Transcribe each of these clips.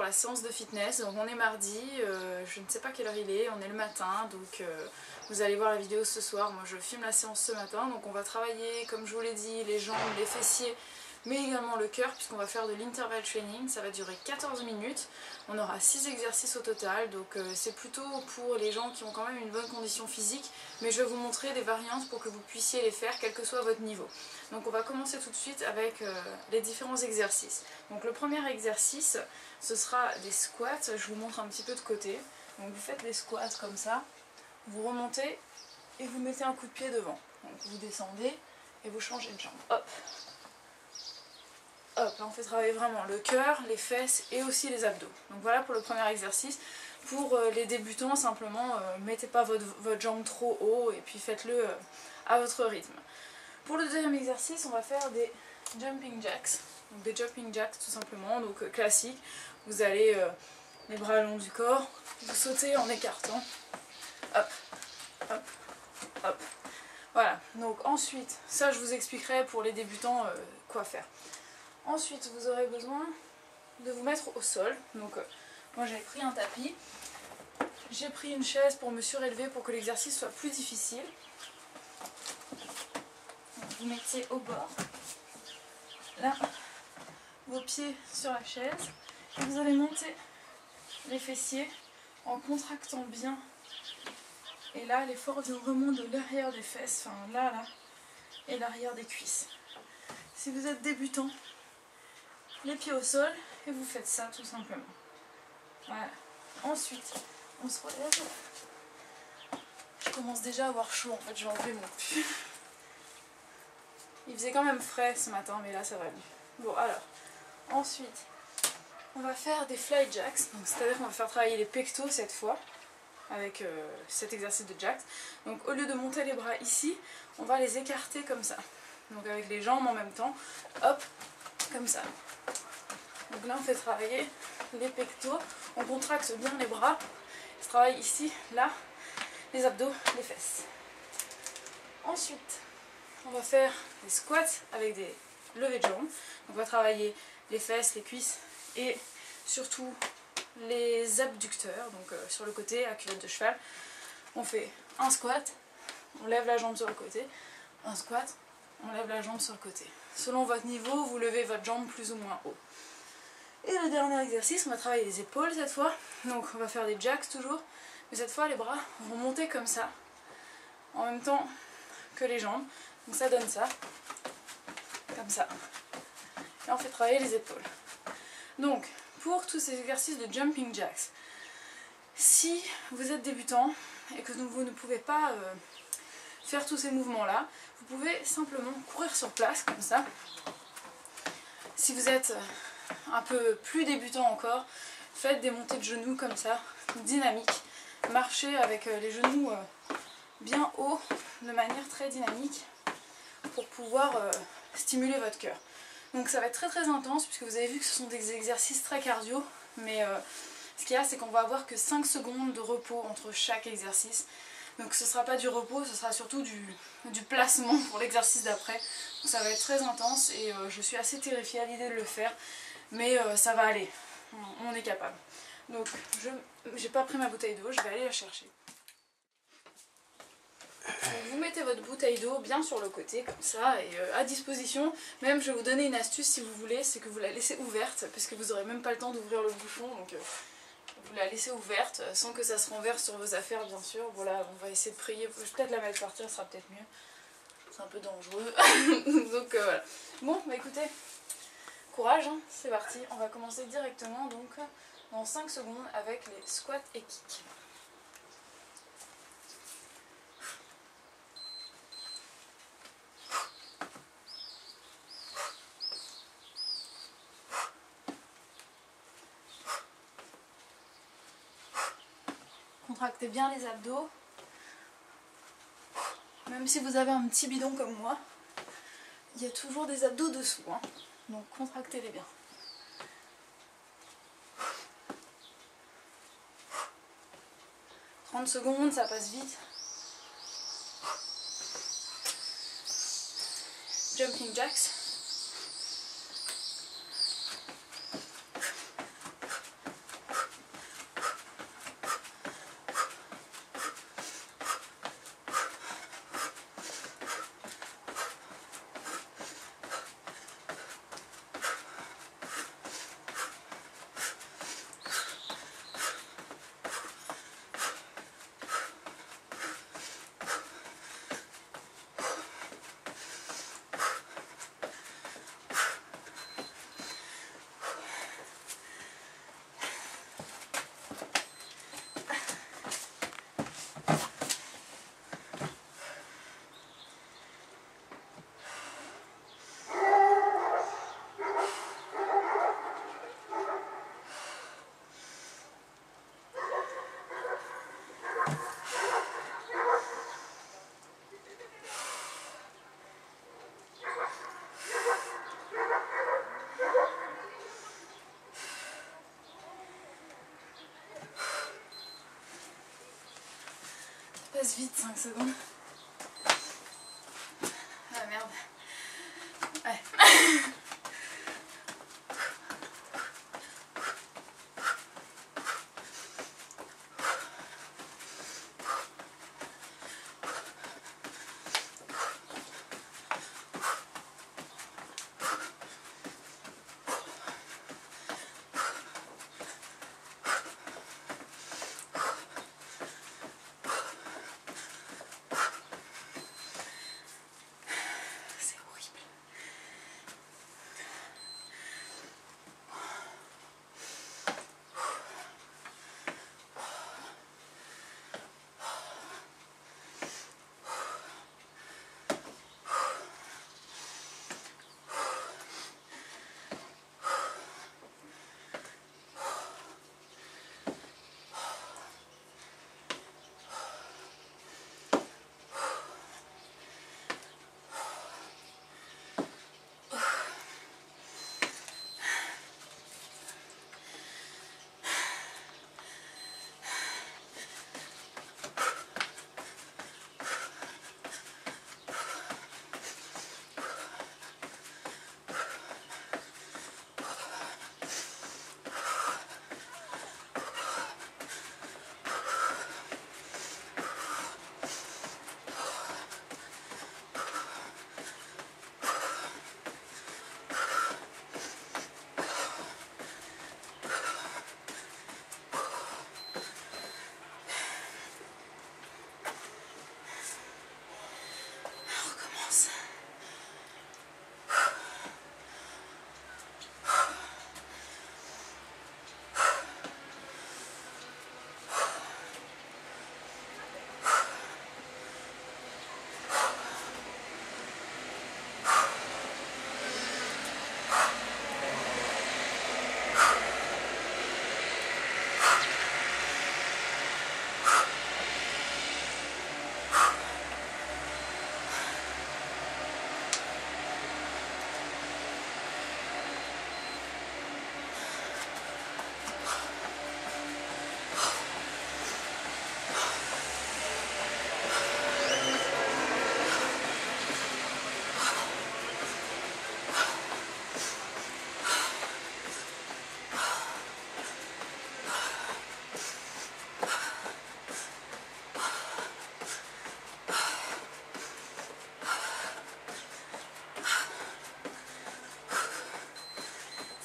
la séance de fitness. Donc on est mardi, je ne sais pas quelle heure il est, on est le matin, donc vous allez voir la vidéo ce soir. Moi je filme la séance ce matin, donc on va travailler, comme je vous l'ai dit, les jambes, les fessiers, mais également le cœur, puisqu'on va faire de l'interval training. Ça va durer 14 minutes, on aura 6 exercices au total, donc c'est plutôt pour les gens qui ont quand même une bonne condition physique, mais je vais vous montrer des variantes pour que vous puissiez les faire quel que soit votre niveau. Donc on va commencer tout de suite avec les différents exercices. Donc le premier exercice, ce sera des squats. Je vous montre un petit peu de côté. Donc vous faites les squats comme ça, vous remontez et vous mettez un coup de pied devant. Donc vous descendez et vous changez de jambe. Hop. Hop, là on fait travailler vraiment le cœur, les fesses et aussi les abdos. Donc voilà pour le premier exercice. Pour les débutants, simplement, mettez pas votre jambe trop haut et puis faites-le à votre rythme. Pour le deuxième exercice, on va faire des jumping jacks. Donc des jumping jacks tout simplement, donc classique. Vous allez les bras le long du corps, vous sautez en écartant. Hop, hop, hop. Voilà, donc ensuite, ça je vous expliquerai pour les débutants quoi faire. Ensuite, vous aurez besoin de vous mettre au sol. Donc moi j'ai pris un tapis. J'ai pris une chaise pour me surélever pour que l'exercice soit plus difficile. Vous mettez au bord, là, vos pieds sur la chaise, et vous allez monter les fessiers en contractant bien. Et là, l'effort remonte de l'arrière des fesses, enfin là, et l'arrière des cuisses. Si vous êtes débutant, les pieds au sol, et vous faites ça tout simplement. Voilà. Ensuite, on se relève. Je commence déjà à avoir chaud, en fait, j'ai enlevé mon pull. Il faisait quand même frais ce matin, mais là ça va mieux. Bon alors, ensuite, on va faire des fly jacks, c'est-à-dire qu'on va faire travailler les pectoraux cette fois, avec cet exercice de jacks. Donc au lieu de monter les bras ici, on va les écarter comme ça. Donc avec les jambes en même temps, hop, comme ça. Donc là on fait travailler les pectoraux, on contracte bien les bras, on travaille ici, là, les abdos, les fesses. Ensuite, on va faire des squats avec des levées de jambes. Donc on va travailler les fesses, les cuisses et surtout les abducteurs, donc sur le côté à culotte de cheval. On fait un squat, on lève la jambe sur le côté, un squat, on lève la jambe sur le côté. Selon votre niveau, vous levez votre jambe plus ou moins haut. Et le dernier exercice, on va travailler les épaules cette fois. Donc on va faire des jacks toujours, mais cette fois les bras vont monter comme ça, en même temps que les jambes. Donc ça donne ça, comme ça. Et on fait travailler les épaules. Donc, pour tous ces exercices de jumping jacks, si vous êtes débutant et que vous ne pouvez pas faire tous ces mouvements-là, vous pouvez simplement courir sur place, comme ça. Si vous êtes un peu plus débutant encore, faites des montées de genoux comme ça, dynamiques. Marchez avec les genoux bien hauts, de manière très dynamique, pour pouvoir stimuler votre cœur. Donc ça va être très très intense puisque vous avez vu que ce sont des exercices très cardio, mais ce qu'il y a c'est qu'on va avoir que 5 secondes de repos entre chaque exercice. Donc ce ne sera pas du repos, ce sera surtout du placement pour l'exercice d'après. Donc ça va être très intense et je suis assez terrifiée à l'idée de le faire, mais ça va aller, on est capable. Donc j'ai pas pris ma bouteille d'eau, je vais aller la chercher. Vous mettez votre bouteille d'eau bien sur le côté comme ça et à disposition. Même je vais vous donner une astuce si vous voulez, c'est que vous la laissez ouverte parce que vous n'aurez même pas le temps d'ouvrir le bouchon. Donc vous la laissez ouverte sans que ça se renverse sur vos affaires bien sûr. Voilà, on va essayer de prier. Je vais peut-être la mettre par terre, ça sera peut-être mieux. C'est un peu dangereux. Donc voilà. Bon bah écoutez, courage, hein, c'est parti. On va commencer directement donc dans 5 secondes avec les squats et kicks. Contractez bien les abdos. Même si vous avez un petit bidon comme moi, il y a toujours des abdos dessous, hein. Donc contractez-les bien. « 30 secondes, ça passe vite. Jumping jacks. passe vite 5 secondes. Ah merde. Ouais.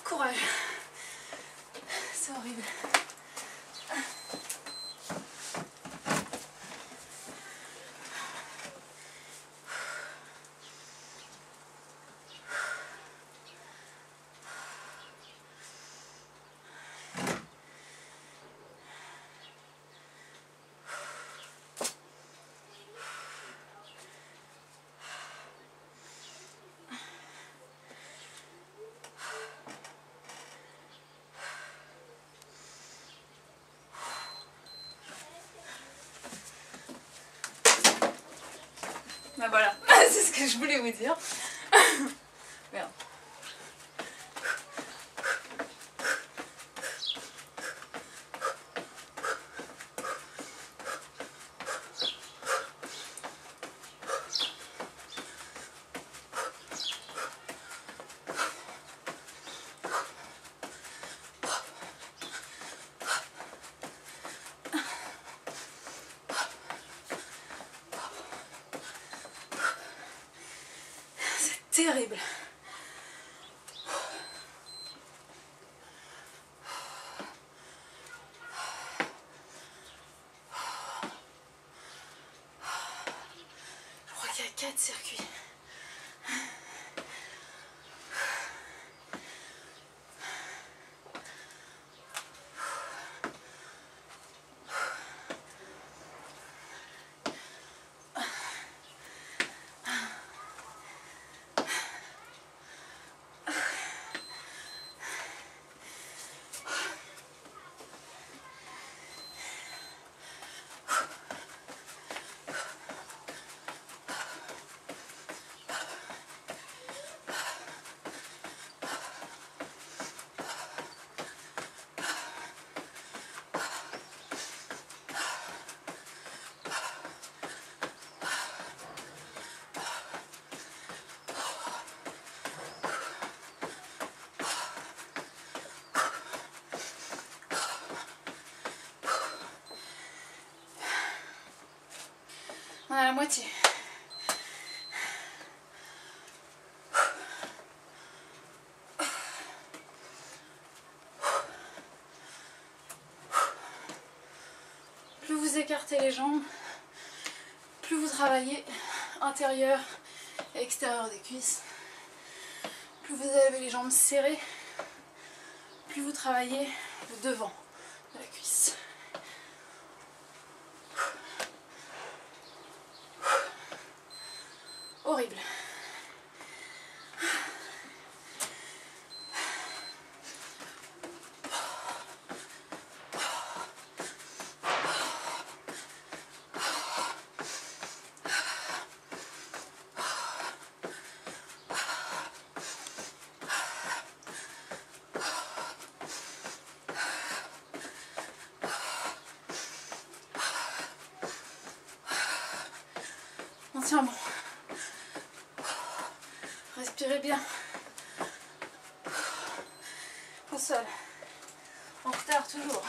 Courage. C'est horrible. Ben voilà, c'est ce que je voulais vous dire. Merde. Terrible. Je crois qu'il y a 4 circuits. On a la moitié. Plus vous écartez les jambes, plus vous travaillez intérieur et extérieur des cuisses. Plus vous avez les jambes serrées, plus vous travaillez le devant de la cuisse. Horrible. On tient bon. Respirez bien. Au sol. En retard toujours.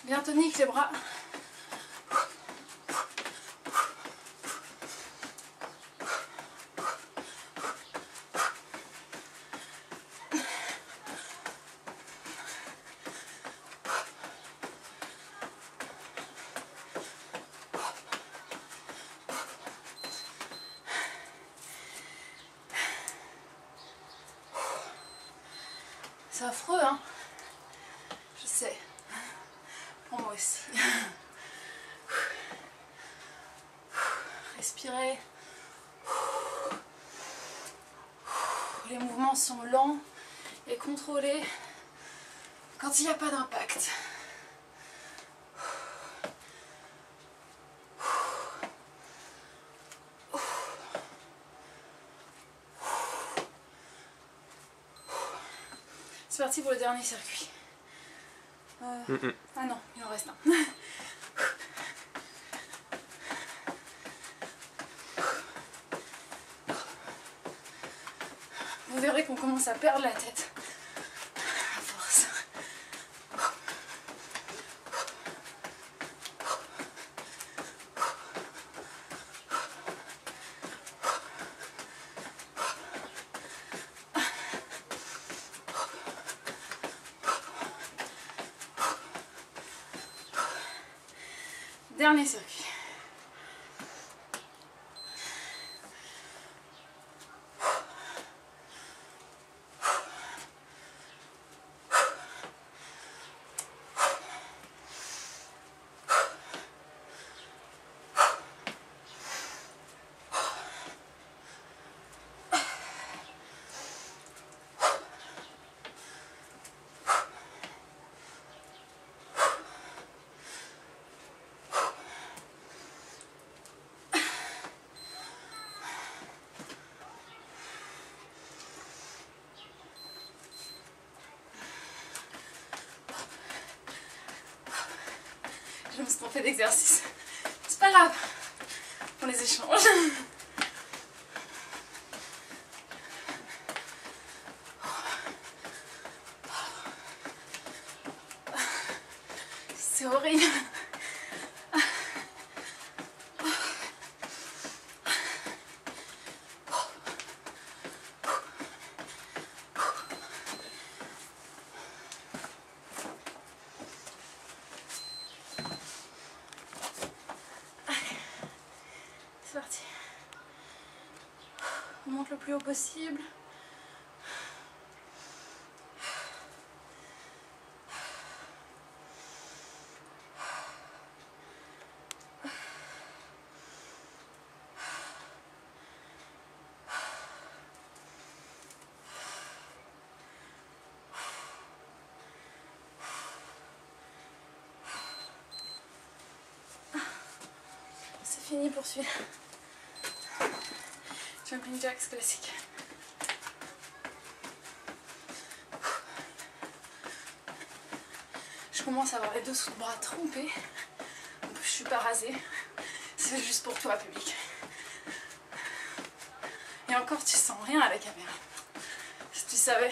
Bien tonique les bras. C'est affreux, hein? Je sais. Pour moi aussi. Respirez. Les mouvements sont lents et contrôlés quand il n'y a pas d'impact. C'est parti pour le dernier circuit. Ah non, il en reste un. Vous verrez qu'on commence à perdre la tête. À force. Dernier circuit. Je me suis trompée d'exercice. C'est pas grave. On les échange. C'est horrible. C'est parti. On monte le plus haut possible. fini pour celui-là. Jumping jacks classique. Je commence à avoir les dessous de bras trempés. Je suis pas rasée. C'est juste pour toi, public. Et encore, tu sens rien à la caméra. Si tu savais.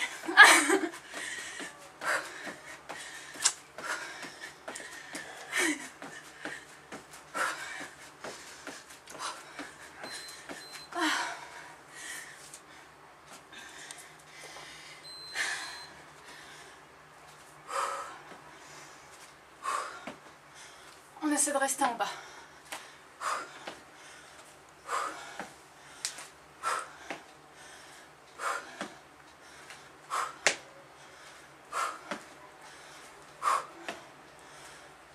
On essaie de rester en bas.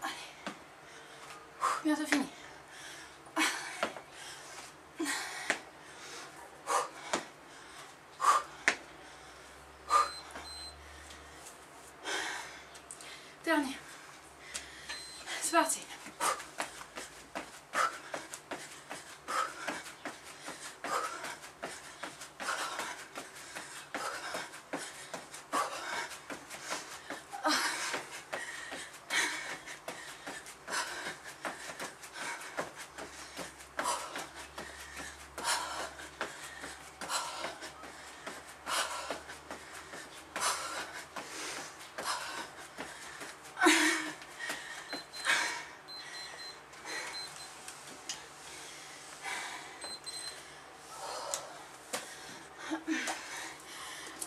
Allez. Bientôt fini. Dernier. C'est parti.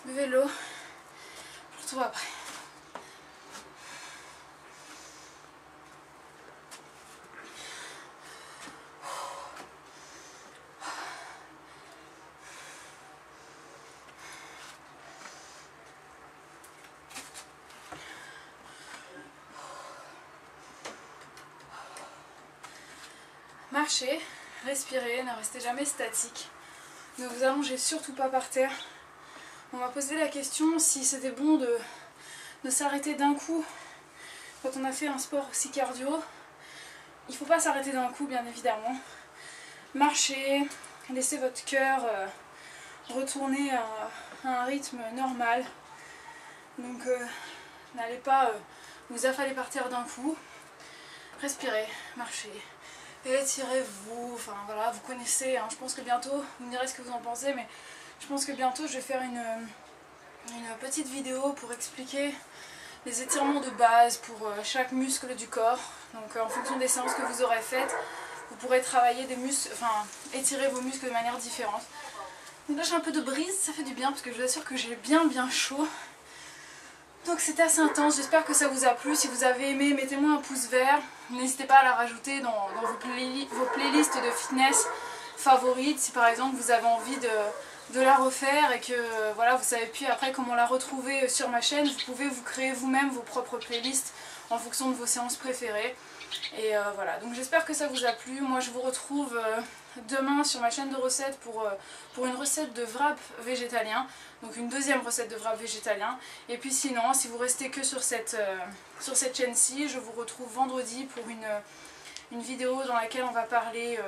Buvez l'eau. Je retrouve après. Marchez, respirez, ne restez jamais statique. Ne vous allongez surtout pas par terre. On m'a posé la question si c'était bon de s'arrêter d'un coup quand on a fait un sport aussi cardio. Il ne faut pas s'arrêter d'un coup, bien évidemment. Marchez, laissez votre cœur retourner à un rythme normal. Donc n'allez pas vous affaler par terre d'un coup. Respirez, marchez, étirez-vous. Enfin voilà, vous connaissez, hein, je pense que bientôt, vous me direz ce que vous en pensez, mais je pense que bientôt je vais faire une petite vidéo pour expliquer les étirements de base pour chaque muscle du corps. Donc en fonction des séances que vous aurez faites, vous pourrez travailler des muscles, enfin étirer vos muscles de manière différente. Donc là j'ai un peu de brise, ça fait du bien parce que je vous assure que j'ai bien chaud. Donc c'était assez intense, j'espère que ça vous a plu. Si vous avez aimé, mettez-moi un pouce vert. N'hésitez pas à la rajouter dans vos playlists de fitness favorites. Si par exemple vous avez envie de la refaire et que voilà, vous savez plus après comment la retrouver sur ma chaîne, vous pouvez vous créer vous-même vos propres playlists en fonction de vos séances préférées. Et voilà, donc j'espère que ça vous a plu. Moi je vous retrouve demain sur ma chaîne de recettes pour une recette de wrap végétalien, donc une deuxième recette de wrap végétalien. Et puis sinon, si vous restez que sur cette chaîne-ci, je vous retrouve vendredi pour une vidéo dans laquelle on va parler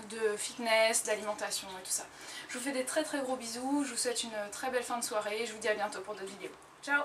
de fitness, d'alimentation et tout ça. Je vous fais des très gros bisous, je vous souhaite une très belle fin de soirée et je vous dis à bientôt pour d'autres vidéos. Ciao!